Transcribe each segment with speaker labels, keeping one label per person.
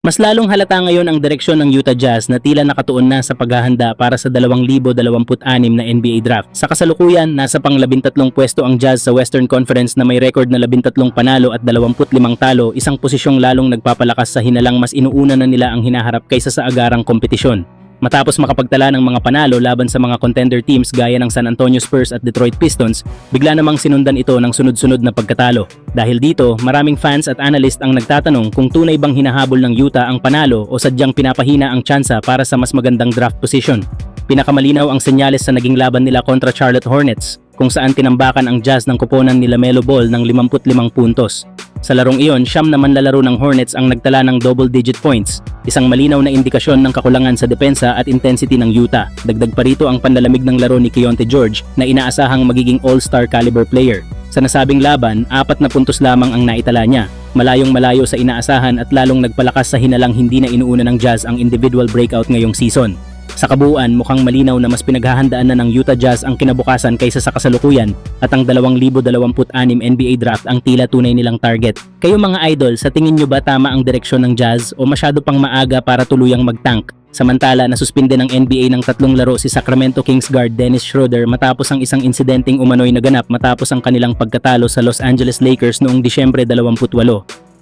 Speaker 1: Mas lalong halata ngayon ang direksyon ng Utah Jazz na tila nakatuon na sa paghahanda para sa 2026 na NBA Draft. Sa kasalukuyan, nasa pang-13 pwesto ang Jazz sa Western Conference na may record na 13 panalo at 25 talo, isang posisyong lalong nagpapalakas sa hinalang mas inuuna na nila ang hinaharap kaysa sa agarang kompetisyon. Matapos makapagtala ng mga panalo laban sa mga contender teams gaya ng San Antonio Spurs at Detroit Pistons, bigla namang sinundan ito ng sunod-sunod na pagkatalo. Dahil dito, maraming fans at analyst ang nagtatanong kung tunay bang hinahabol ng Utah ang panalo o sadyang pinapahina ang tsansa para sa mas magandang draft position. Pinakamalinaw ang senyales sa naging laban nila kontra Charlotte Hornets, kung saan tinambakan ang Jazz ng koponan ni LaMelo Ball ng 55 puntos. Sa larong iyon, siyam na manlalaro ng Hornets ang nagtala ng double-digit points, isang malinaw na indikasyon ng kakulangan sa depensa at intensity ng Utah. Dagdag pa rito ang panlalamig ng laro ni Keyonte George na inaasahang magiging all-star caliber player. Sa nasabing laban, 4 na puntos lamang ang naitala niya, malayong malayo sa inaasahan at lalong nagpalakas sa hinalang hindi na inuuna ng Jazz ang individual breakout ngayong season. Sa kabuuan, mukhang malinaw na mas pinaghahandaan na ng Utah Jazz ang kinabukasan kaysa sa kasalukuyan at ang 2026 NBA Draft ang tila tunay nilang target. Kayo mga idol, sa tingin nyo ba tama ang direksyon ng Jazz o masyado pang maaga para tuluyang mag-tank? Samantala, nasuspinde ng NBA ng 3 laro si Sacramento Kings guard Dennis Schroeder matapos ang isang insidenteng umano'y naganap matapos ang kanilang pagkatalo sa Los Angeles Lakers noong Disyembre 28.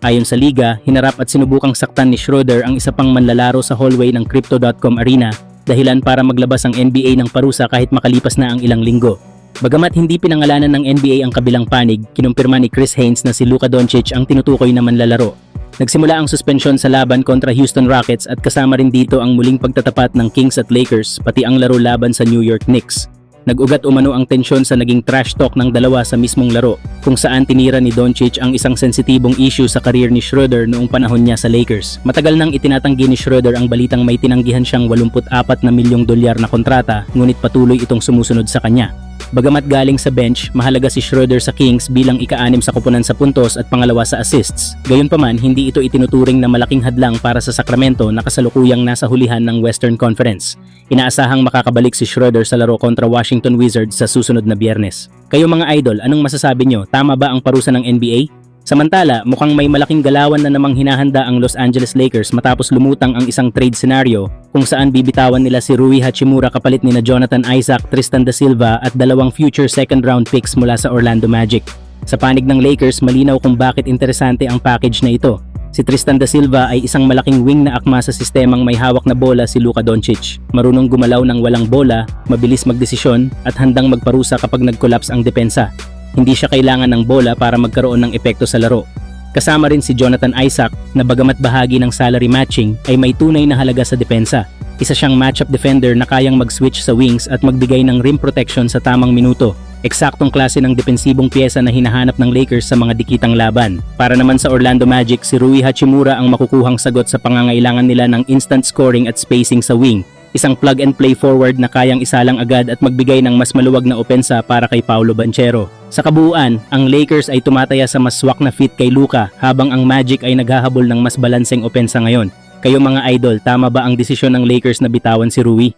Speaker 1: Ayon sa liga, hinarap at sinubukang saktan ni Schroeder ang isa pang manlalaro sa hallway ng Crypto.com Arena, dahilan para maglabas ang NBA ng parusa kahit makalipas na ang ilang linggo. Bagamat hindi pinangalanan ng NBA ang kabilang panig, kinumpirma ni Chris Haynes na si Luka Doncic ang tinutukoy na manlalaro. Nagsimula ang suspensyon sa laban kontra Houston Rockets at kasama rin dito ang muling pagtatapat ng Kings at Lakers, pati ang laro laban sa New York Knicks. Nag-ugat umano ang tensyon sa naging trash talk ng dalawa sa mismong laro, kung saan tinira ni Doncic ang isang sensitibong issue sa career ni Schroeder noong panahon niya sa Lakers. Matagal nang itinatanggi ni Schroeder ang balitang may tinanggihan siyang 84 na milyong dolyar na kontrata, ngunit patuloy itong sumusunod sa kanya. Bagamat galing sa bench, mahalaga si Schroeder sa Kings bilang ika-6 sa koponan sa puntos at pangalawa sa assists. Gayunpaman, hindi ito itinuturing na malaking hadlang para sa Sacramento na kasalukuyang nasa hulihan ng Western Conference. Inaasahang makakabalik si Schroeder sa laro kontra Washington Wizards sa susunod na Biyernes. Kayo mga idol, anong masasabi nyo? Tama ba ang parusa ng NBA? Samantala, mukhang may malaking galawan na namang hinahanda ang Los Angeles Lakers matapos lumutang ang isang trade scenario kung saan bibitawan nila si Rui Hachimura kapalit ni na Jonathan Isaac, Tristan da Silva at 2 future second round picks mula sa Orlando Magic. Sa panig ng Lakers, malinaw kung bakit interesante ang package na ito. Si Tristan da Silva ay isang malaking wing na akma sa sistemang may hawak na bola si Luka Doncic. Marunong gumalaw ng walang bola, mabilis magdesisyon at handang magparusa kapag nag-collapse ang depensa. Hindi siya kailangan ng bola para magkaroon ng epekto sa laro. Kasama rin si Jonathan Isaac na bagamat bahagi ng salary matching ay may tunay na halaga sa depensa. Isa siyang matchup defender na kayang mag-switch sa wings at magbigay ng rim protection sa tamang minuto. Eksaktong klase ng depensibong piyesa na hinahanap ng Lakers sa mga dikitang laban. Para naman sa Orlando Magic, si Rui Hachimura ang makukuhang sagot sa pangangailangan nila ng instant scoring at spacing sa wing. Isang plug-and-play forward na kayang isalang agad at magbigay ng mas maluwag na opensa para kay Paolo Banchero. Sa kabuuan, ang Lakers ay tumataya sa mas swak na fit kay Luka habang ang Magic ay naghahabol ng mas balanseng opensa ngayon. Kayo mga idol, tama ba ang desisyon ng Lakers na bitawan si Rui?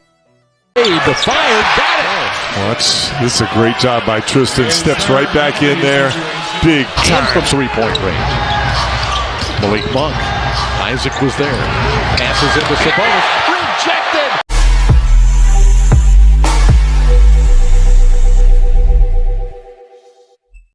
Speaker 2: The fire got it.
Speaker 3: Well, this is a great job by Tristan. Steps right back in there. Big time.
Speaker 2: From 3-point range. Malik Monk. Isaac was there. Passes into Sabonis. Rejected.